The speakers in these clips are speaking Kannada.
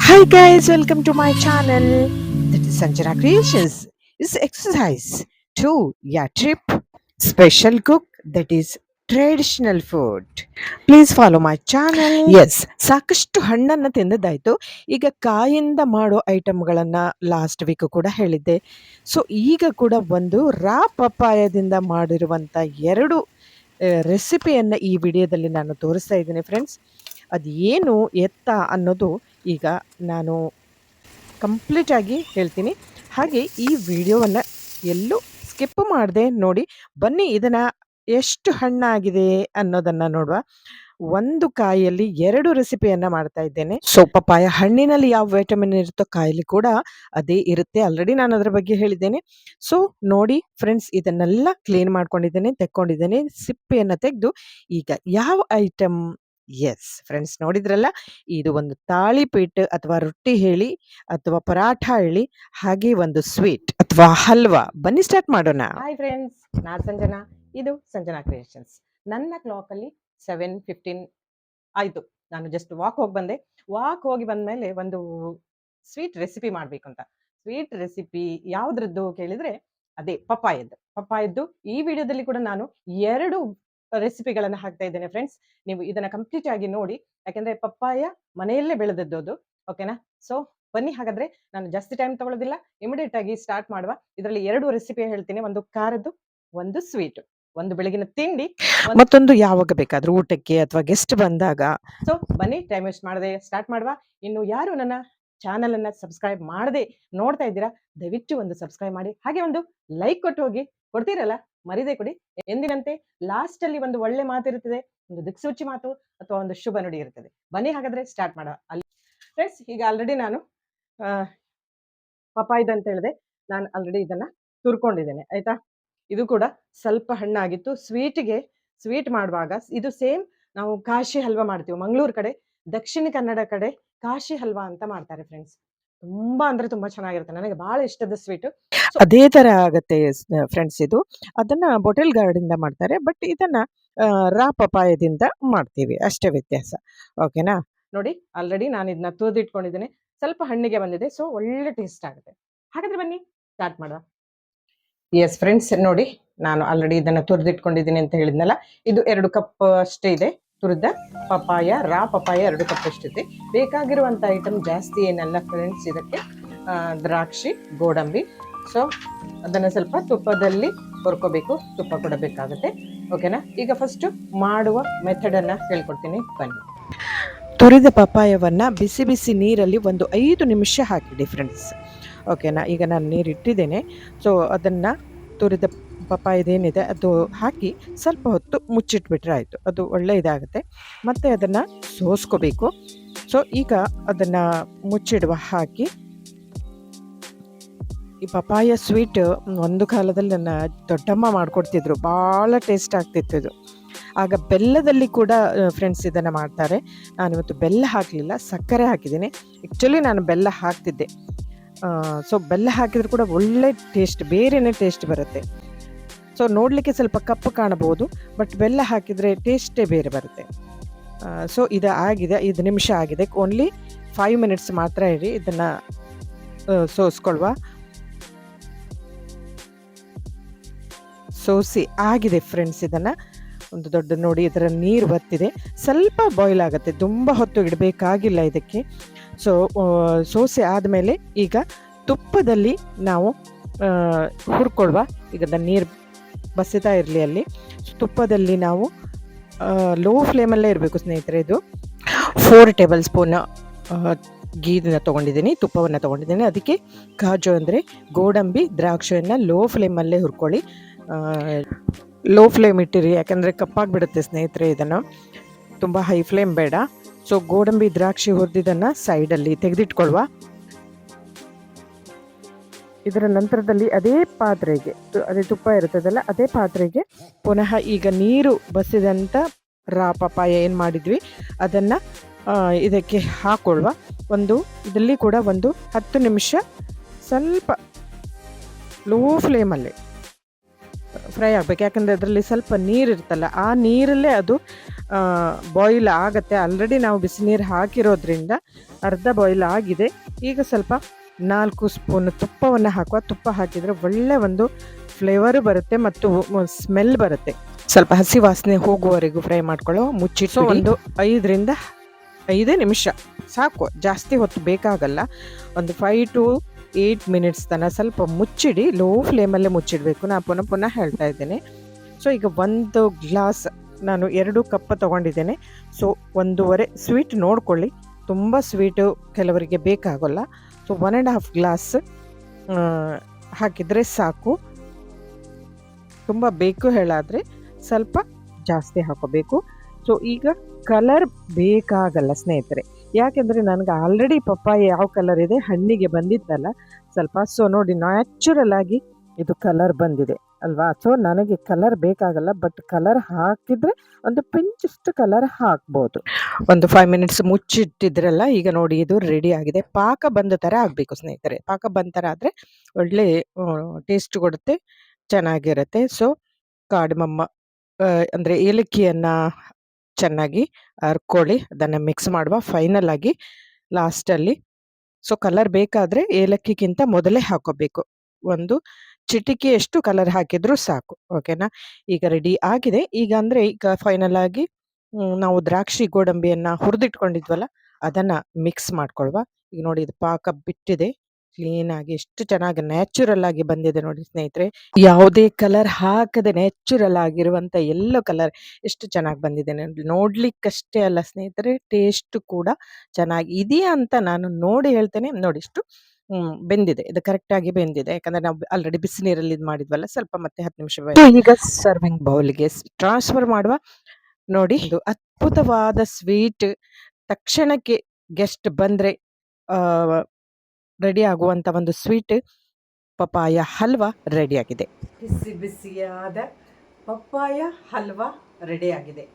Hi guys, welcome to my channel. That is Sanjana Creations. Is exercise. 2. Yeah, trip. Special cook. That is traditional food. Please follow my channel. Yes, ಸಾಕಷ್ಟು ಹಣ್ಣನ್ನು ತಿಂದದ್ದಾಯ್ತು. ಈಗ ಕಾಯಿಂದ ಮಾಡೋ ಐಟಮ್ಗಳನ್ನು ಲಾಸ್ಟ್ ವೀಕ್ ಕೂಡ ಹೇಳಿದ್ದೆ. ಸೊ ಈಗ ಕೂಡ ಒಂದು ರಾ ಪಪ್ಪಾಯದಿಂದ ಮಾಡಿರುವಂಥ 2 ರೆಸಿಪಿಯನ್ನು ಈ ವಿಡಿಯೋದಲ್ಲಿ ನಾನು ತೋರಿಸ್ತಾ ಇದ್ದೀನಿ ಫ್ರೆಂಡ್ಸ್. ಅದು ಏನು ಎತ್ತ ಅನ್ನೋದು ಈಗ ನಾನು ಕಂಪ್ಲೀಟಾಗಿ ಹೇಳ್ತೀನಿ. ಹಾಗೆ ಈ ವಿಡಿಯೋವನ್ನು ಎಲ್ಲೂ ಸ್ಕಿಪ್ ಮಾಡದೆ ನೋಡಿ. ಬನ್ನಿ ಇದನ್ನು ಎಷ್ಟು ಹಣ್ಣಾಗಿದೆ ಅನ್ನೋದನ್ನು ನೋಡುವ. ಒಂದು ಕಾಯಲ್ಲಿ 2 ರೆಸಿಪಿಯನ್ನು ಮಾಡ್ತಾ ಇದ್ದೇನೆ. ಸೊ ಪಪ್ಪಾಯ ಹಣ್ಣಿನಲ್ಲಿ ಯಾವ ವಿಟಮಿನ್ ಇರುತ್ತೋ ಕಾಯಲ್ಲಿ ಕೂಡ ಅದೇ ಇರುತ್ತೆ. ಆಲ್ರೆಡಿ ನಾನು ಅದರ ಬಗ್ಗೆ ಹೇಳಿದ್ದೇನೆ. ಸೊ ನೋಡಿ ಫ್ರೆಂಡ್ಸ್, ಇದನ್ನೆಲ್ಲ ಕ್ಲೀನ್ ಮಾಡ್ಕೊಂಡಿದ್ದೇನೆ, ತೆಕ್ಕೊಂಡಿದ್ದೇನೆ. ಸಿಪ್ಪೆಯನ್ನು ತೆಗೆದು ಈಗ ಯಾವ ಐಟಮ್, ಎಸ್ ಫ್ರೆಂಡ್ಸ್, ನೋಡಿದ್ರಲ್ಲ, ಇದು ಒಂದು ತಾಳಿಪೀಟ್ ಅಥವಾ ರೊಟ್ಟಿ ಹೇಳಿ ಅಥವಾ ಪರಾಠ ಹೇಳಿ, ಹಾಗೆ ಒಂದು ಸ್ವೀಟ್ ಅಥವಾ ಹಲ್ವಾ. ಬನ್ನಿ ಸ್ಟಾರ್ಟ್ ಮಾಡೋಣ. ಹಾಯ್ ಫ್ರೆಂಡ್ಸ್, ನಾನು ಸಂಜನಾ. ಇದು ಸಂಜನಾ ಕ್ರಿಯೇಷನ್ಸ್. ನನ್ನ ಕ್ಲಾಕಲ್ಲಿ 7:15 ಆಯಿತು. ನಾನು ಜಸ್ಟ್ ವಾಕ್ ಹೋಗಿ ಬಂದೆ. ವಾಕ್ ಹೋಗಿ ಬಂದಮೇಲೆ ಒಂದು ಸ್ವೀಟ್ ರೆಸಿಪಿ ಮಾಡಬೇಕು ಅಂತ. ಸ್ವೀಟ್ ರೆಸಿಪಿ ಯಾವುದ್ರದ್ದು ಕೇಳಿದರೆ ಅದೇ ಪಪ್ಪಾಯದ್ದು. ಈ ವಿಡಿಯೋದಲ್ಲಿ ಕೂಡ ನಾನು 2 ರೆಸಿಪಿಗಳನ್ನು ಹಾಕ್ತಾ ಇದ್ದೇನೆ ಫ್ರೆಂಡ್ಸ್. ನೀವು ಇದನ್ನ ಕಂಪ್ಲೀಟ್ ಆಗಿ ನೋಡಿ, ಯಾಕೆಂದ್ರೆ ಪಪ್ಪಾಯ ಮನೆಯಲ್ಲೇ ಬೆಳೆದದ್ದು ಅದು. ಓಕೆನಾ? ಸೊ ಬನ್ನಿ, ಹಾಗಾದ್ರೆ ನಾನು ಜಾಸ್ತಿ ಟೈಮ್ ತಗೊಳ್ಳೋದಿಲ್ಲ, ಇಮಿಡಿಯೇಟ್ ಆಗಿ ಸ್ಟಾರ್ಟ್ ಮಾಡುವ. ಇದರಲ್ಲಿ 2 ರೆಸಿಪಿ ಹೇಳ್ತೀನಿ. ಒಂದು ಖಾರದ್ದು, ಒಂದು ಸ್ವೀಟ್. ಒಂದು ಬೆಳಗಿನ ತಿಂಡಿ, ಮತ್ತೊಂದು ಯಾವಾಗ ಬೇಕಾದ್ರೂ ಊಟಕ್ಕೆ ಅಥವಾ ಗೆಸ್ಟ್ ಬಂದಾಗ. ಸೊ ಬನ್ನಿ, ಟೈಮ್ ವೇಸ್ಟ್ ಮಾಡದೆ ಸ್ಟಾರ್ಟ್ ಮಾಡುವ. ಇನ್ನು ಯಾರು ನನ್ನ ಚಾನಲ್ ಅನ್ನ ಸಬ್ಸ್ಕ್ರೈಬ್ ಮಾಡದೆ ನೋಡ್ತಾ ಇದ್ದೀರಾ, ದಯವಿಟ್ಟು ಒಂದು ಸಬ್ಸ್ಕ್ರೈಬ್ ಮಾಡಿ, ಹಾಗೆ ಒಂದು ಲೈಕ್ ಕೊಟ್ಟು ಹೋಗಿ. ಕೊಡ್ತೀರಲ್ಲ, ಮರಿದೆ ಕೊಡಿ. ಎಂದಿನಂತೆ ಲಾಸ್ಟ್ ಅಲ್ಲಿ ಒಂದು ಒಳ್ಳೆ ಮಾತಿರುತ್ತದೆ, ಒಂದು ದಿಕ್ಸೂಚಿ ಮಾತು ಅಥವಾ ಒಂದು ಶುಭ ನುಡಿ ಇರ್ತದೆ. ಬನ್ನಿ ಹಾಗಾದ್ರೆ ಸ್ಟಾರ್ಟ್ ಮಾಡುವ. ಅಲ್ಲಿ ಫ್ರೆಂಡ್ಸ್, ಈಗ ಆಲ್ರೆಡಿ ನಾನು ಪಪ್ಪಾಯದ ಅಂತ ಹೇಳಿದೆ, ನಾನು ಆಲ್ರೆಡಿ ಇದನ್ನ ತುರ್ಕೊಂಡಿದ್ದೇನೆ. ಆಯ್ತಾ? ಇದು ಕೂಡ ಸ್ವಲ್ಪ ಹಣ್ಣಾಗಿತ್ತು. ಸ್ವೀಟ್ ಮಾಡುವಾಗ ಇದು ಸೇಮ್ ನಾವು ಕಾಶಿ ಹಲ್ವಾ ಮಾಡ್ತೀವಿ ಮಂಗಳೂರು ಕಡೆ, ದಕ್ಷಿಣ ಕನ್ನಡ ಕಡೆ ಕಾಶಿ ಹಲ್ವಾ ಅಂತ ಮಾಡ್ತಾರೆ ಫ್ರೆಂಡ್ಸ್. ತುಂಬಾ ಅಂದ್ರೆ ತುಂಬಾ ಚೆನ್ನಾಗಿರುತ್ತೆ, ನನಗೆ ಬಹಳ ಇಷ್ಟದ ಸ್ವೀಟ್. ಅದೇ ತರ ಆಗತ್ತೆ ಫ್ರೆಂಡ್ಸ್. ಇದು ಅದನ್ನ ಬೊಟೆಲ್ ಗಾರ್ಡಿಂದ ಮಾಡ್ತಾರೆ, ಬಟ್ ಇದನ್ನ ರಾ ಪಪಾಯದಿಂದ ಮಾಡ್ತೀವಿ, ಅಷ್ಟೇ ವ್ಯತ್ಯಾಸ. ಓಕೆನಾ? ನೋಡಿ, ಆಲ್ರೆಡಿ ನಾನು ಇದನ್ನ ತುರಿದಿಟ್ಕೊಂಡಿದ್ದೇನೆ. ಸ್ವಲ್ಪ ಹಣ್ಣಿಗೆ ಬಂದಿದೆ, ಸೊ ಒಳ್ಳೆ ಟೇಸ್ಟ್ ಆಗುತ್ತೆ. ಹಾಗಾದ್ರೆ ಬನ್ನಿ ಸ್ಟಾರ್ಟ್ ಮಾಡುವ. ಎಸ್ ಫ್ರೆಂಡ್ಸ್, ನೋಡಿ, ನಾನು ಆಲ್ರೆಡಿ ಇದನ್ನ ತುರಿದಿಟ್ಕೊಂಡಿದ್ದೀನಿ ಅಂತ ಹೇಳಿದ್ನಲ್ಲ. ಇದು 2 ಕಪ್ ಅಷ್ಟೇ ಇದೆ ತುರಿದ ಪಪಾಯ, ರಾ ಪಪಾಯ 2 ಕಪ್ ಅಷ್ಟಿದೆ. ಬೇಕಾಗಿರುವಂತ ಐಟಮ್ ಜಾಸ್ತಿ ಏನಲ್ಲ ಫ್ರೆಂಡ್ಸ್. ಇದಕ್ಕೆ ದ್ರಾಕ್ಷಿ, ಗೋಡಂಬಿ. ಸೊ ಅದನ್ನ ಸ್ವಲ್ಪ ತುಪ್ಪದಲ್ಲಿ ಹುರ್ಕೋಬೇಕು, ತುಪ್ಪ ಕೊಡಬೇಕಾಗುತ್ತೆ. ಓಕೆನಾ? ಈಗ ಫಸ್ಟ್ ಮಾಡುವ ಮೆಥಡ್ ಅನ್ನ ಹೇಳ್ಕೊಡ್ತೀನಿ, ಬನ್ನಿ. ತುರಿದ ಪಪಾಯವನ್ನ ಬಿಸಿ ಬಿಸಿ ನೀರಲ್ಲಿ ಒಂದು 5 ನಿಮಿಷ ಹಾಕಿಡಿ ಫ್ರೆಂಡ್ಸ್. ಓಕೆನಾ? ಈಗ ನಾನು ನೀರು ಇಟ್ಟಿದ್ದೇನೆ. ಸೊ ಅದನ್ನು ತುರಿದ ಪಪ್ಪಾಯದೇನಿದೆ ಅದು ಹಾಕಿ ಸ್ವಲ್ಪ ಹೊತ್ತು ಮುಚ್ಚಿಟ್ಬಿಟ್ರೆ ಆಯಿತು. ಅದು ಒಳ್ಳೆ ಇದಾಗುತ್ತೆ. ಮತ್ತು ಅದನ್ನು ಸೋಸ್ಕೋಬೇಕು. ಸೊ ಈಗ ಅದನ್ನು ಮುಚ್ಚಿಡುವ ಹಾಕಿ. ಈ ಪಪಾಯ ಸ್ವೀಟ್ ಒಂದು ಕಾಲದಲ್ಲಿ ನನ್ನ ದೊಡ್ಡಮ್ಮ ಮಾಡಿಕೊಡ್ತಿದ್ರು, ಭಾಳ ಟೇಸ್ಟ್ ಆಗ್ತಿತ್ತು ಇದು. ಆಗ ಬೆಲ್ಲದಲ್ಲಿ ಕೂಡ ಫ್ರೆಂಡ್ಸ್ ಇದನ್ನು ಮಾಡ್ತಾರೆ. ನಾನಿವತ್ತು ಬೆಲ್ಲ ಹಾಕಲಿಲ್ಲ, ಸಕ್ಕರೆ ಹಾಕಿದ್ದೀನಿ. ಆ್ಯಕ್ಚುಲಿ ನಾನು ಬೆಲ್ಲ ಹಾಕ್ತಿದ್ದೆ. ಸೊ ಬೆಲ್ಲ ಹಾಕಿದ್ರು ಕೂಡ ಒಳ್ಳೆ ಟೇಸ್ಟ್, ಬೇರೆಯೇ ಟೇಸ್ಟ್ ಬರುತ್ತೆ. ಸೊ ನೋಡಲಿಕ್ಕೆ ಸ್ವಲ್ಪ ಕಪ್ಪು ಕಾಣಬಹುದು, ಬಟ್ ಬೆಲ್ಲ ಹಾಕಿದರೆ ಟೇಸ್ಟೇ ಬೇರೆ ಬರುತ್ತೆ. ಸೊ ಇದು ಆಗಿದೆ, 5 ನಿಮಿಷ ಆಗಿದೆ. ಓನ್ಲಿ 5 ಮಿನಿಟ್ಸ್ ಮಾತ್ರ ಇರಿ. ಇದನ್ನು ಸೋಸ್ಕೊಳ್ವ. ಸೋಸಿ ಆಗಿದೆ ಫ್ರೆಂಡ್ಸ್. ಇದನ್ನು ಒಂದು ದೊಡ್ಡ ನೋಡಿ, ಇದರ ನೀರು ಬತ್ತಿದೆ. ಸ್ವಲ್ಪ ಬಾಯ್ಲ್ ಆಗುತ್ತೆ, ತುಂಬ ಹೊತ್ತು ಇಡಬೇಕಾಗಿಲ್ಲ ಇದಕ್ಕೆ. ಸೊ ಸೋಸೆ ಆದಮೇಲೆ ಈಗ ತುಪ್ಪದಲ್ಲಿ ನಾವು ಹುರ್ಕೊಳ್ವ. ಈಗ ಅದನ್ನು ನೀರು ಬಸಿತಾ ಇರಲಿ ಅಲ್ಲಿ. ತುಪ್ಪದಲ್ಲಿ ನಾವು ಲೋ ಫ್ಲೇಮಲ್ಲೇ ಇರಬೇಕು ಸ್ನೇಹಿತರೆ. ಇದು 4 ಟೇಬಲ್ ಸ್ಪೂನ್ ಗೀದನ್ನ ತೊಗೊಂಡಿದ್ದೀನಿ, ತುಪ್ಪವನ್ನು ತೊಗೊಂಡಿದ್ದೀನಿ. ಅದಕ್ಕೆ ಕಾಜು ಅಂದರೆ ಗೋಡಂಬಿ, ದ್ರಾಕ್ಷಿಯನ್ನು ಲೋ ಫ್ಲೇಮಲ್ಲೇ ಹುರ್ಕೊಳ್ಳಿ. ಲೋ ಫ್ಲೇಮ್ ಇಟ್ಟಿರಿ, ಯಾಕಂದರೆ ಕಪ್ಪಾಗಿಬಿಡುತ್ತೆ ಸ್ನೇಹಿತರೆ. ಇದನ್ನು ತುಂಬ ಹೈ ಫ್ಲೇಮ್ ಬೇಡ. ಸೊ ಗೋಡಂಬಿ, ದ್ರಾಕ್ಷಿ ಹುರಿದಿದ್ದನ್ನು ಸೈಡಲ್ಲಿ ತೆಗೆದಿಟ್ಕೊಳ್ವ. ಇದರ ನಂತರದಲ್ಲಿ ಅದೇ ಪಾತ್ರೆಗೆ, ಅದೇ ತುಪ್ಪ ಇರ್ತದಲ್ಲ, ಅದೇ ಪಾತ್ರೆಗೆ ಪುನಃ ಈಗ ನೀರು ಬಸಿದಂಥ ರಾ ಪಪಾಯ ಏನು ಮಾಡಿದ್ವಿ ಅದನ್ನು ಇದಕ್ಕೆ ಹಾಕೊಳ್ಳುವ. ಇದರಲ್ಲಿ ಕೂಡ ಒಂದು 10 ನಿಮಿಷ ಸ್ವಲ್ಪ ಲೋ ಫ್ಲೇಮಲ್ಲಿ ಫ್ರೈ ಆಗಬೇಕು. ಯಾಕಂದರೆ ಅದರಲ್ಲಿ ಸ್ವಲ್ಪ ನೀರಿರ್ತಲ್ಲ, ಆ ನೀರಲ್ಲೇ ಅದು ಬಾಯ್ಲ್ ಆಗುತ್ತೆ. ಆಲ್ರೆಡಿ ನಾವು ಬಿಸಿ ನೀರು ಹಾಕಿರೋದ್ರಿಂದ ಅರ್ಧ ಬಾಯ್ಲ್ ಆಗಿದೆ. ಈಗ ಸ್ವಲ್ಪ 4 ಸ್ಪೂನ್ ತುಪ್ಪವನ್ನು ಹಾಕುವ. ತುಪ್ಪ ಹಾಕಿದರೆ ಒಳ್ಳೆ ಒಂದು ಫ್ಲೇವರು ಬರುತ್ತೆ ಮತ್ತು ಸ್ಮೆಲ್ ಬರುತ್ತೆ. ಸ್ವಲ್ಪ ಹಸಿ ವಾಸನೆ ಹೋಗುವವರೆಗೂ ಫ್ರೈ ಮಾಡ್ಕೊಳ್ಳೋ. ಮುಚ್ಚಿಟ್ಟು ಒಂದು 5 ನಿಮಿಷ ಸಾಕು, ಜಾಸ್ತಿ ಹೊತ್ತು ಬೇಕಾಗಲ್ಲ. ಒಂದು 5 to 8 ಮಿನಿಟ್ಸ್ ತನಕ ಸ್ವಲ್ಪ ಮುಚ್ಚಿಡಿ. ಲೋ ಫ್ಲೇಮಲ್ಲೇ ಮುಚ್ಚಿಡಬೇಕು. ನಾನು ಪುನಃ ಹೇಳ್ತಾ ಇದ್ದೇನೆ. ಸೊ ಈಗ 1 ಗ್ಲಾಸ್, ನಾನು 2 ಕಪ್ ತೊಗೊಂಡಿದ್ದೇನೆ. ಸೊ 1.5 ಸ್ವೀಟ್ ನೋಡ್ಕೊಳ್ಳಿ, ತುಂಬ ಸ್ವೀಟು ಕೆಲವರಿಗೆ ಬೇಕಾಗೋಲ್ಲ. ಸೊ 1.5 ಗ್ಲಾಸ್ ಹಾಕಿದರೆ ಸಾಕು. ತುಂಬ ಬೇಕು ಹೇಳಾದರೆ ಸ್ವಲ್ಪ ಜಾಸ್ತಿ ಹಾಕೋಬೇಕು. ಸೊ ಈಗ ಕಲರ್ ಬೇಕಾಗಲ್ಲ ಸ್ನೇಹಿತರೆ, ಯಾಕೆಂದರೆ ನನಗೆ ಆಲ್ರೆಡಿ ಪಪ್ಪಾಯ ಯಾವ ಕಲರ್ ಇದೆ ಹಣ್ಣಿಗೆ ಬಂದಿತ್ತಲ್ಲ ಸ್ವಲ್ಪ. ಸೊ ನೋಡಿ, ನ್ಯಾಚುರಲ್ ಆಗಿ ಇದು ಕಲರ್ ಬಂದಿದೆ ಅಲ್ವಾ. ಸೊ ನನಗೆ ಕಲರ್ ಬೇಕಾಗಲ್ಲ, ಬಟ್ ಕಲರ್ ಹಾಕಿದರೆ ಒಂದು ಪಿಂಚಷ್ಟು ಕಲರ್ ಹಾಕ್ಬೋದು. ಒಂದು 5 ಮಿನಿಟ್ಸ್ ಮುಚ್ಚಿಟ್ಟಿದ್ರಲ್ಲ, ಈಗ ನೋಡಿ ಇದು ರೆಡಿ ಆಗಿದೆ. ಪಾಕ ಬಂದ ಥರ ಆಗಬೇಕು ಸ್ನೇಹಿತರೆ. ಪಾಕ ಬಂದ ಥರ ಆದರೆ ಒಳ್ಳೆ ಟೇಸ್ಟ್ ಕೊಡುತ್ತೆ, ಚೆನ್ನಾಗಿರುತ್ತೆ. ಸೊ ಕಾರ್ಡಮಮ್ಮ ಅಂದರೆ ಏಲಕ್ಕಿಯನ್ನು ಚೆನ್ನಾಗಿ ಹರ್ಕೊಳ್ಳಿ, ಅದನ್ನು ಮಿಕ್ಸ್ ಮಾಡುವ ಫೈನಲ್ ಆಗಿ ಲಾಸ್ಟಲ್ಲಿ. ಸೊ ಕಲರ್ ಬೇಕಾದರೆ ಏಲಕ್ಕಿಗಿಂತ ಮೊದಲೇ ಹಾಕೋಬೇಕು. ಒಂದು ಚಿಟಿಕೆಯಷ್ಟು ಕಲರ್ ಹಾಕಿದರೂ ಸಾಕು. ಓಕೆನಾ. ಈಗ ರೆಡಿ ಆಗಿದೆ. ಈಗ ಫೈನಲ್ ಆಗಿ ನಾವು ದ್ರಾಕ್ಷಿ ಗೋಡಂಬಿಯನ್ನು ಹುರಿದಿಟ್ಕೊಂಡಿದ್ವಲ್ಲ ಅದನ್ನು ಮಿಕ್ಸ್ ಮಾಡ್ಕೊಳ್ವ. ಈಗ ನೋಡಿ, ಇದು ಪಾಕ ಬಿಟ್ಟಿದೆ ಕ್ಲೀನಾಗಿ. ಎಷ್ಟು ಚೆನ್ನಾಗಿ ನ್ಯಾಚುರಲ್ ಆಗಿ ಬಂದಿದೆ ನೋಡಿ ಸ್ನೇಹಿತರೆ. ಯಾವುದೇ ಕಲರ್ ಹಾಕದೆ ನ್ಯಾಚುರಲ್ ಆಗಿರುವಂಥ ಎಲ್ಲೋ ಕಲರ್ ಎಷ್ಟು ಚೆನ್ನಾಗಿ ಬಂದಿದೆ. ನೋಡ್ಲಿಕ್ಕಷ್ಟೇ ಅಲ್ಲ ಸ್ನೇಹಿತರೆ, ಟೇಸ್ಟ್ ಕೂಡ ಚೆನ್ನಾಗಿ ಇದೆಯಾ ಅಂತ ನಾನು ನೋಡಿ ಹೇಳ್ತೇನೆ. ನೋಡಿ ಇಷ್ಟು ಬೆಂದಿದೆ, ಇದು ಕರೆಕ್ಟಾಗಿ ಬೆಂದಿದೆ. ಯಾಕಂದರೆ ನಾವು ಆಲ್ರೆಡಿ ಬಿಸಿ ನೀರಲ್ಲಿ ಇದು ಮಾಡಿದ್ವಲ್ಲ, ಸ್ವಲ್ಪ ಮತ್ತೆ 10 ನಿಮಿಷ. ಈಗ ಸರ್ವಿಂಗ್ ಬೌಲ್ಗೆ ಟ್ರಾನ್ಸ್ಫರ್ ಮಾಡುವ. ನೋಡಿ, ಇದು ಅದ್ಭುತವಾದ ಸ್ವೀಟ್. ತಕ್ಷಣಕ್ಕೆ ಗೆಸ್ಟ್ ಬಂದರೆ ರೆಡಿ ಆಗುವಂಥ ಒಂದು ಸ್ವೀಟ್ ಪಪ್ಪಾಯ ಹಲ್ವಾ ರೆಡಿಯಾಗಿದೆ. ಬಿಸಿ ಬಿಸಿಯಾದ ಪಪ್ಪಾಯ ಹಲ್ವಾ ರೆಡಿಯಾಗಿದೆ.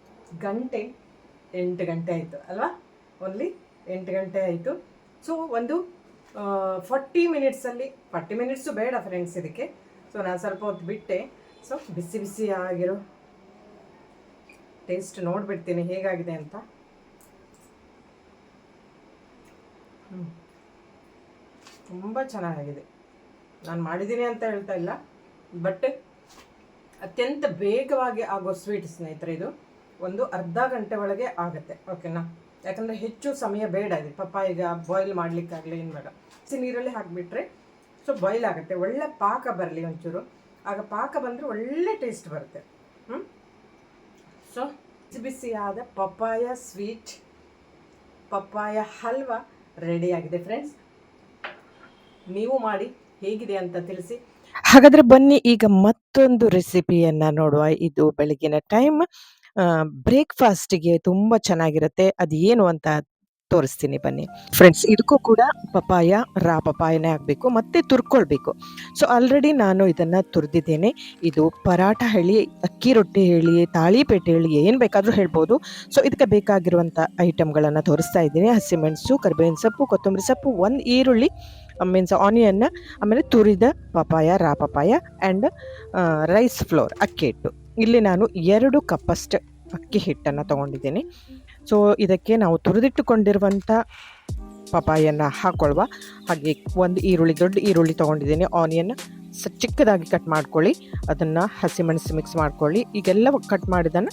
8 ಗಂಟೆ ಆಯಿತು ಅಲ್ವಾ, ಓನ್ಲಿ 8 ಗಂಟೆ ಆಯಿತು. ಸೊ ಒಂದು 40 ಮಿನಿಟ್ಸಲ್ಲಿ, 40 ಮಿನಿಟ್ಸು ಬೇಡ ಫ್ರೆಂಡ್ಸ್ ಇದಕ್ಕೆ. ಸೊ ನಾನು ಸ್ವಲ್ಪ ಹೊತ್ತು ಬಿಟ್ಟೆ. ಸೊ ಬಿಸಿ ಬಿಸಿ ಆಗಿರೋ ಟೇಸ್ಟ್ ನೋಡಿಬಿಡ್ತೀನಿ ಹೇಗಾಗಿದೆ ಅಂತ. ತುಂಬ ಚೆನ್ನಾಗಿದೆ. ನಾನು ಮಾಡಿದ್ದೀನಿ ಅಂತ ಹೇಳ್ತಾ ಇಲ್ಲ, ಬಟ್ ಅತ್ಯಂತ ಬೇಗವಾಗಿ ಆಗೋ ಸ್ವೀಟ್ ಸ್ನೇಹಿತರೆ ಇದು. ಒಂದು ಅರ್ಧ ಗಂಟೆ ಒಳಗೆ ಆಗುತ್ತೆ. ಓಕೆನಾ. ಯಾಕಂದರೆ ಹೆಚ್ಚು ಸಮಯ ಬೇಡ ಇದು. ಪಪ್ಪಾಯಿಗ ಬಾಯ್ಲ್ ಮಾಡಲಿಕ್ಕಾಗಲಿ ಏನು ಬೇಡ, ಬಿಸಿ ನೀರಲ್ಲಿ ಹಾಕಿಬಿಟ್ರೆ ಸೊ ಬಾಯ್ಲ್ ಆಗುತ್ತೆ. ಒಳ್ಳೆ ಪಾಕ ಬರಲಿ ಒಂಚೂರು, ಆಗ ಪಾಕ ಬಂದರೆ ಒಳ್ಳೆ ಟೇಸ್ಟ್ ಬರುತ್ತೆ. ಸೊ ಬಿಸಿ ಬಿಸಿಯಾದ ಪಪ್ಪಾಯ ಸ್ವೀಟ್, ಪಪ್ಪಾಯ ಹಲ್ವಾ ರೆಡಿಯಾಗಿದೆ ಫ್ರೆಂಡ್ಸ್. ನೀವು ಮಾಡಿ ಹೇಗಿದೆ ಅಂತ ತಿಳಿಸಿ. ಹಾಗಾದರೆ ಬನ್ನಿ ಈಗ ಮತ್ತೊಂದು ರೆಸಿಪಿಯನ್ನು ನೋಡುವ. ಇದು ಬೆಳಗಿನ ಟೈಮ್ ಬ್ರೇಕ್ಫಾಸ್ಟಿಗೆ ತುಂಬ ಚೆನ್ನಾಗಿರುತ್ತೆ. ಅದು ಏನು ಅಂತ ತೋರಿಸ್ತೀನಿ ಬನ್ನಿ ಫ್ರೆಂಡ್ಸ್. ಇದಕ್ಕೂ ಕೂಡ ರಾ ಪಪಾಯನೇ ಆಗಬೇಕು, ಮತ್ತೆ ತುರ್ಕೊಳ್ಬೇಕು. ಸೊ ಆಲ್ರೆಡಿ ನಾನು ಇದನ್ನು ತುರಿದಿದ್ದೇನೆ. ಇದು ಪರಾಟ ಹೇಳಿ, ಅಕ್ಕಿ ರೊಟ್ಟಿ ಹೇಳಿ, ತಾಳಿಪೇಟೆ ಹೇಳಿ, ಏನು ಬೇಕಾದರೂ ಹೇಳ್ಬೋದು. ಸೊ ಇದಕ್ಕೆ ಬೇಕಾಗಿರುವಂಥ ಐಟಮ್ಗಳನ್ನು ತೋರಿಸ್ತಾ ಇದ್ದೀನಿ. ಹಸಿಮೆಣಸು, ಕರಿಬೇವಿನ ಸೊಪ್ಪು, ಕೊತ್ತಂಬರಿ ಸೊಪ್ಪು, 1 ಈರುಳ್ಳಿ ಮೀನ್ಸ್ ಆನಿಯನ್ನ, ಆಮೇಲೆ ತುರಿದ ರಾ ಪಪಾಯ ಆ್ಯಂಡ್ ರೈಸ್ ಫ್ಲೋರ್, ಅಕ್ಕಿ ಹಿಟ್ಟು. ಇಲ್ಲಿ ನಾನು 2 ಕಪ್ಪಷ್ಟು ಅಕ್ಕಿ ಹಿಟ್ಟನ್ನು ತೊಗೊಂಡಿದ್ದೀನಿ. ಸೊ ಇದಕ್ಕೆ ನಾವು ತುರಿದಿಟ್ಟುಕೊಂಡಿರುವಂಥ ಪಪಾಯನ್ನು ಹಾಕ್ಕೊಳ್ವ. ಹಾಗೆ 1 ಈರುಳ್ಳಿ, ದೊಡ್ಡ ಈರುಳ್ಳಿ ತೊಗೊಂಡಿದ್ದೀನಿ. ಆನಿಯನ್ ಚಿಕ್ಕದಾಗಿ ಕಟ್ ಮಾಡ್ಕೊಳ್ಳಿ. ಅದನ್ನು ಹಸಿಮೆಣಸು ಮಿಕ್ಸ್ ಮಾಡ್ಕೊಳ್ಳಿ. ಈಗೆಲ್ಲ ಕಟ್ ಮಾಡಿದ್ದನ್ನು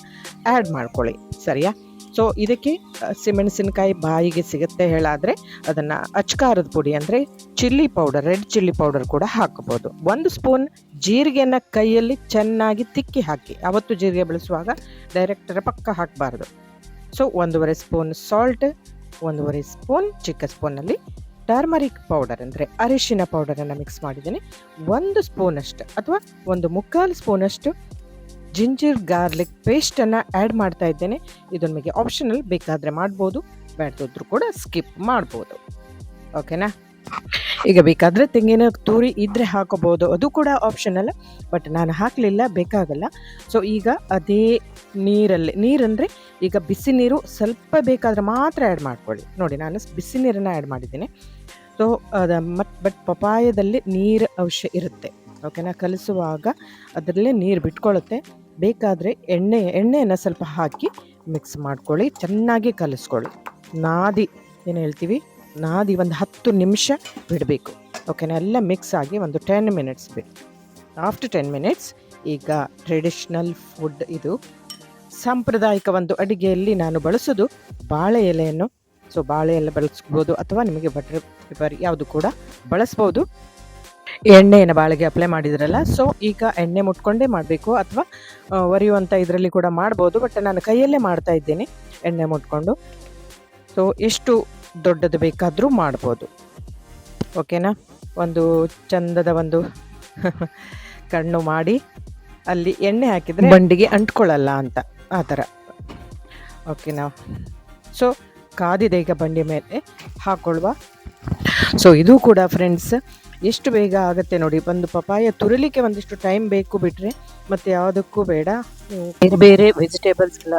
ಆ್ಯಡ್ ಮಾಡ್ಕೊಳ್ಳಿ, ಸರಿಯಾ. ಸೊ ಇದಕ್ಕೆ ಹಸಿಮೆಣಸಿನಕಾಯಿ ಬಾಯಿಗೆ ಸಿಗುತ್ತೆ ಹೇಳಾದರೆ ಅದನ್ನು ಅಚ್ಕಾರದ ಪುಡಿ ಅಂದರೆ chilli powder, red chilli powder ಕೂಡ ಹಾಕಬಹುದು. 1 ಸ್ಪೂನ್ ಜೀರಿಗೆಯನ್ನು ಕೈಯಲ್ಲಿ ಚೆನ್ನಾಗಿ ತಿಕ್ಕಿ ಹಾಕಿ. ಅವತ್ತು ಜೀರಿಗೆ ಬಳಸುವಾಗ ಡೈರೆಕ್ಟರ ಪಕ್ಕ ಹಾಕಬಾರ್ದು. ಸೊ 1.5 ಸ್ಪೂನ್ ಸಾಲ್ಟ್, 1.5 ಸ್ಪೂನ್ ಚಿಕ್ಕ ಸ್ಪೂನಲ್ಲಿ ಟರ್ಮರಿಕ್ ಪೌಡರ್ ಅಂದರೆ ಅರಿಶಿನ ಪೌಡರನ್ನು ಮಿಕ್ಸ್ ಮಾಡಿದ್ದೀನಿ. 1 ಸ್ಪೂನಷ್ಟು ಅಥವಾ 1/4 ಸ್ಪೂನಷ್ಟು ಜಿಂಜರ್ ಗಾರ್ಲಿಕ್ ಪೇಸ್ಟನ್ನು ಆ್ಯಡ್ ಮಾಡ್ತಾ ಇದ್ದೇನೆ. ಇದು ನಿಮಗೆ ಆಪ್ಷನಲ್, ಬೇಕಾದರೆ ಮಾಡ್ಬೋದು, ಬೇಡದಿದ್ರೂ ಕೂಡ ಸ್ಕಿಪ್ ಮಾಡ್ಬೋದು. ಓಕೆನಾ. ಈಗ ಬೇಕಾದರೆ ತೆಂಗಿನ ತುರಿ ಇದ್ದರೆ ಹಾಕೋಬೋದು, ಅದು ಕೂಡ ಆಪ್ಷನಲ್, ಬಟ್ ನಾನು ಹಾಕಲಿಲ್ಲ, ಬೇಕಾಗಲ್ಲ. ಸೊ ಈಗ ಅದೇ ನೀರಂದರೆ ಈಗ ಬಿಸಿ ನೀರು ಸ್ವಲ್ಪ ಬೇಕಾದರೆ ಮಾತ್ರ ಆ್ಯಡ್ ಮಾಡ್ಕೊಳ್ಳಿ. ನೋಡಿ, ನಾನು ಬಿಸಿ ನೀರನ್ನು ಆ್ಯಡ್ ಮಾಡಿದ್ದೀನಿ. ಸೊ ಬಟ್ ಪಪಾಯದಲ್ಲಿ ನೀರು ಅಂಶ ಇರುತ್ತೆ. ಓಕೆನಾ. ಕಲಿಸುವಾಗ ಅದರಲ್ಲೇ ನೀರು ಬಿಟ್ಕೊಳ್ಳುತ್ತೆ. ಬೇಕಾದರೆ ಎಣ್ಣೆಯನ್ನು ಸ್ವಲ್ಪ ಹಾಕಿ ಮಿಕ್ಸ್ ಮಾಡ್ಕೊಳ್ಳಿ, ಚೆನ್ನಾಗಿ ಕಲಿಸ್ಕೊಳ್ಳಿ. ನಾದಿ ಏನು ಹೇಳ್ತೀವಿ, ನಾದಿ ಒಂದು 10 ನಿಮಿಷ ಬಿಡಬೇಕು. ಓಕೆನಾ? ಎಲ್ಲ ಮಿಕ್ಸ್ ಆಗಿ ಒಂದು 10 ಮಿನಿಟ್ಸ್ ಬಿಡಿ. ಆಫ್ಟರ್ 10 ಮಿನಿಟ್ಸ್ ಈಗ ಟ್ರೆಡಿಷ್ನಲ್ ಫುಡ್, ಇದು ಸಾಂಪ್ರದಾಯಿಕ ಒಂದು ಅಡಿಗೆಯಲ್ಲಿ ನಾನು ಬಳಸೋದು ಬಾಳೆ ಎಲೆಯನ್ನು. ಸೊ ಬಾಳೆ ಎಲೆ ಬಳಸ್ಬೋದು ಅಥವಾ ನಿಮಗೆ ಬಟರ್ ಪೇಪರ್ ಯಾವುದು ಕೂಡ ಬಳಸ್ಬೋದು. ಎಣ್ಣೆಯನ್ನು ಬಾಳೆಗೆ ಅಪ್ಲೈ ಮಾಡಿದ್ರಲ್ಲ, ಸೊ ಈಗ ಎಣ್ಣೆ ಮುಟ್ಕೊಂಡೇ ಮಾಡಬೇಕು ಅಥವಾ ಒರೆಯುವಂಥ ಇದರಲ್ಲಿ ಕೂಡ ಮಾಡ್ಬೋದು. ಬಟ್ ನಾನು ಕೈಯಲ್ಲೇ ಮಾಡ್ತಾ ಇದ್ದೀನಿ ಎಣ್ಣೆ ಮುಟ್ಕೊಂಡು. ಸೊ ಎಷ್ಟು ದೊಡ್ಡದು ಬೇಕಾದರೂ ಮಾಡ್ಬೋದು. ಓಕೆನಾ? ಒಂದು ಚಂದದ ಒಂದು ಕಣ್ಣು ಮಾಡಿ ಅಲ್ಲಿ ಎಣ್ಣೆ ಹಾಕಿದರೆ ಬಂಡಿಗೆ ಅಂಟ್ಕೊಳ್ಳಲ್ಲ ಅಂತ, ಆ ಥರ. ಓಕೆನಾ? ಸೊ ಕಾದಿದೆ, ಈಗ ಬಂಡಿ ಮೇಲೆ ಹಾಕೊಳ್ಳುವ. ಸೊ ಇದು ಕೂಡ ಫ್ರೆಂಡ್ಸ್ ಎಷ್ಟು ಬೇಗ ಆಗುತ್ತೆ ನೋಡಿ. ಒಂದು ಪಪಾಯ ತುರಿಲಿಕ್ಕೆ ಒಂದಿಷ್ಟು ಟೈಮ್ ಬೇಕು ಬಿಟ್ಟರೆ ಮತ್ತು ಯಾವುದಕ್ಕೂ ಬೇಡ. ಬೇರೆ ಬೇರೆ ವೆಜಿಟೇಬಲ್ಸ್ಗಳ,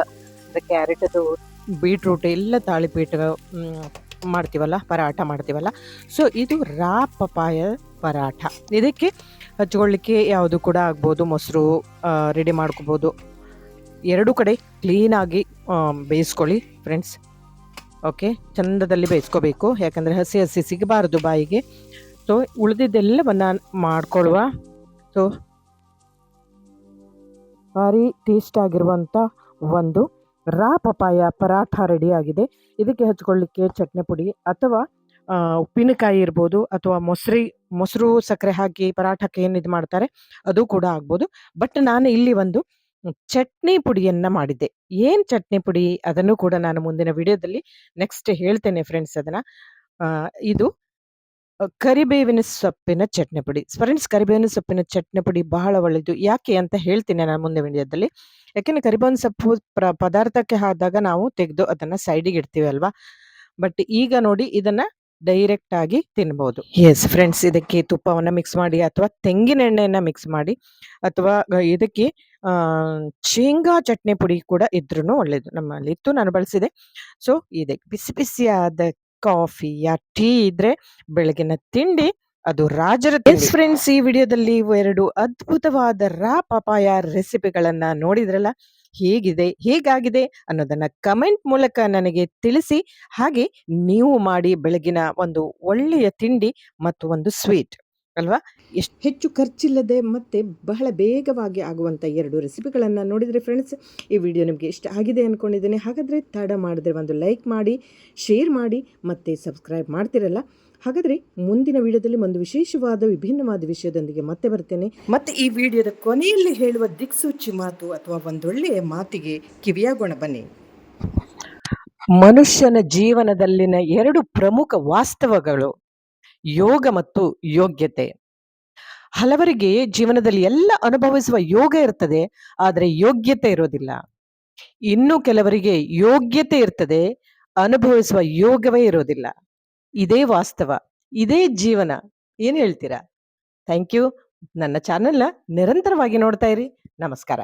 ಕ್ಯಾರೆಟ್, ಅದು ಬೀಟ್ರೂಟ್ ಎಲ್ಲ ತಾಳಿಪೀಠ ಮಾಡ್ತೀವಲ್ಲ, ಪರಾಠ ಮಾಡ್ತೀವಲ್ಲ. ಸೊ ಇದು ರಾ ಪಪಾಯ ಪರಾಠ. ಇದಕ್ಕೆ ಹಚ್ಕೊಳ್ಳಿಕ್ಕೆ ಯಾವುದು ಕೂಡ ಆಗ್ಬೋದು. ಮೊಸರು ರೆಡಿ ಮಾಡ್ಕೋಬೋದು. ಎರಡು ಕಡೆ ಕ್ಲೀನಾಗಿ ಬೇಯಿಸ್ಕೊಳ್ಳಿ ಫ್ರೆಂಡ್ಸ್. ಓಕೆ, ಚಂದದಲ್ಲಿ ಬೇಯಿಸ್ಕೋಬೇಕು, ಯಾಕಂದರೆ ಹಸಿ ಹಸಿ ಸಿಗಬಾರ್ದು ಬಾಯಿಗೆ. ಸೊ ಉಳಿದಿದ್ದೆಲ್ಲವನ್ನು ಮಾಡ್ಕೊಳ್ಳುವ. ಸೊ ಭಾರಿ ಟೇಸ್ಟ್ ಆಗಿರುವಂಥ ಒಂದು ರಾ ಪಪಾಯ ಪರಾಠ ರೆಡಿ ಆಗಿದೆ. ಇದಕ್ಕೆ ಹಚ್ಕೊಳ್ಳಿಕ್ಕೆ ಚಟ್ನಿ ಪುಡಿ ಅಥವಾ ಉಪ್ಪಿನಕಾಯಿ ಇರ್ಬೋದು, ಅಥವಾ ಮೊಸರು ಸಕ್ಕರೆ ಹಾಕಿ ಪರಾಠಕ್ಕೆ ಏನು ಇದು ಮಾಡ್ತಾರೆ ಅದು ಕೂಡ ಆಗ್ಬೋದು. ಬಟ್ ನಾನು ಇಲ್ಲಿ ಒಂದು ಚಟ್ನಿ ಪುಡಿಯನ್ನು ಮಾಡಿದ್ದೆ. ಏನು ಚಟ್ನಿ ಪುಡಿ ಅದನ್ನು ಕೂಡ ನಾನು ಮುಂದಿನ ವಿಡಿಯೋದಲ್ಲಿ ನೆಕ್ಸ್ಟ್ ಹೇಳ್ತೇನೆ ಫ್ರೆಂಡ್ಸ್. ಅದನ್ನು ಇದು ಕರಿಬೇವಿನ ಸೊಪ್ಪಿನ ಚಟ್ನಿ ಪುಡಿ. ಫ್ರೆಂಡ್ಸ್, ಕರಿಬೇವಿನ ಸೊಪ್ಪಿನ ಚಟ್ನಿ ಪುಡಿ ಬಹಳ ಒಳ್ಳೆಯದು. ಯಾಕೆ ಅಂತ ಹೇಳ್ತೀನಿ ನಾನು ಮುಂದೆ ವಿಡಿಯೋದಲ್ಲಿ. ಯಾಕೆಂದರೆ ಕರಿಬೇವಿನ ಸೊಪ್ಪು ಪದಾರ್ಥಕ್ಕೆ ಆದಾಗ ನಾವು ತೆಗೆದು ಅದನ್ನು ಸೈಡಿಗೆ ಇಡ್ತೀವಿ ಅಲ್ವಾ. ಬಟ್ ಈಗ ನೋಡಿ, ಇದನ್ನು ಡೈರೆಕ್ಟ್ ಆಗಿ ತಿನ್ಬೋದು. ಎಸ್ ಫ್ರೆಂಡ್ಸ್, ಇದಕ್ಕೆ ತುಪ್ಪವನ್ನು ಮಿಕ್ಸ್ ಮಾಡಿ ಅಥವಾ ತೆಂಗಿನ ಎಣ್ಣೆಯನ್ನು ಮಿಕ್ಸ್ ಮಾಡಿ, ಅಥವಾ ಇದಕ್ಕೆ ಶೇಂಗಾ ಚಟ್ನಿ ಪುಡಿ ಕೂಡ ಇದ್ರೂ ಒಳ್ಳೆಯದು. ನಮ್ಮಲ್ಲಿತ್ತು, ನಾನು ಬಳಸಿದೆ. ಸೊ ಇದಕ್ಕೆ ಬಿಸಿ ಬಿಸಿಯಾದ ಕಾಫಿ ಯಾ ಟೀ ಇದ್ರೆ ಬೆಳಗಿನ ತಿಂಡಿ ಅದು ರಾಜರ ತಿಂಡಿ. ಫ್ರೆಂಡ್ಸ್, ಈ ವಿಡಿಯೋದಲ್ಲಿ 2 ಅದ್ಭುತವಾದ ರಾ ಪಪಾಯ ರೆಸಿಪಿಗಳನ್ನ ನೋಡಿದ್ರಲ್ಲ. ಹೇಗಾಗಿದೆ ಅನ್ನೋದನ್ನ ಕಮೆಂಟ್ ಮೂಲಕ ನನಗೆ ತಿಳಿಸಿ. ಹಾಗೆ ನೀವು ಮಾಡಿ ಬೆಳಗಿನ ಒಂದು ಒಳ್ಳೆಯ ತಿಂಡಿ ಮತ್ತು ಒಂದು ಸ್ವೀಟ್ ಅಲ್ವಾ. ಎಷ್ಟು ಹೆಚ್ಚು ಖರ್ಚಿಲ್ಲದೆ ಮತ್ತು ಬಹಳ ಬೇಗವಾಗಿ ಆಗುವಂಥ 2 ರೆಸಿಪಿಗಳನ್ನು ನೋಡಿದರೆ ಫ್ರೆಂಡ್ಸ್, ಈ ವಿಡಿಯೋ ನಿಮಗೆ ಇಷ್ಟ ಆಗಿದೆ ಅಂದ್ಕೊಂಡಿದ್ದೇನೆ. ಹಾಗಾದರೆ ತಡ ಮಾಡಿದ್ರೆ ಒಂದು ಲೈಕ್ ಮಾಡಿ, ಶೇರ್ ಮಾಡಿ ಮತ್ತು ಸಬ್ಸ್ಕ್ರೈಬ್ ಮಾಡ್ತಿರಲ್ಲ. ಹಾಗಾದರೆ ಮುಂದಿನ ವಿಡಿಯೋದಲ್ಲಿ ಒಂದು ವಿಶೇಷವಾದ ವಿಭಿನ್ನವಾದ ವಿಷಯದೊಂದಿಗೆ ಮತ್ತೆ ಬರ್ತೇನೆ. ಮತ್ತು ಈ ವಿಡಿಯೋದ ಕೊನೆಯಲ್ಲಿ ಹೇಳುವ ದಿಕ್ಸೂಚಿ ಮಾತು ಅಥವಾ ಒಂದೊಳ್ಳೆಯ ಮಾತಿಗೆ ಕಿವಿಯಾಗೋಣ ಬನ್ನಿ. ಮನುಷ್ಯನ ಜೀವನದಲ್ಲಿನ 2 ಪ್ರಮುಖ ವಾಸ್ತವಗಳು ಯೋಗ ಮತ್ತು ಯೋಗ್ಯತೆ. ಹಲವರಿಗೆ ಜೀವನದಲ್ಲಿ ಎಲ್ಲ ಅನುಭವಿಸುವ ಯೋಗ ಇರ್ತದೆ, ಆದರೆ ಯೋಗ್ಯತೆ ಇರೋದಿಲ್ಲ. ಇನ್ನು ಕೆಲವರಿಗೆ ಯೋಗ್ಯತೆ ಇರ್ತದೆ, ಅನುಭವಿಸುವ ಯೋಗವೇ ಇರೋದಿಲ್ಲ. ಇದೇ ವಾಸ್ತವ, ಇದೇ ಜೀವನ. ಏನು ಹೇಳ್ತೀರಾ? Thank you. ನನ್ನ ಚಾನೆಲ್ನ ನಿರಂತರವಾಗಿ ನೋಡ್ತಾ ಇರಿ. ನಮಸ್ಕಾರ.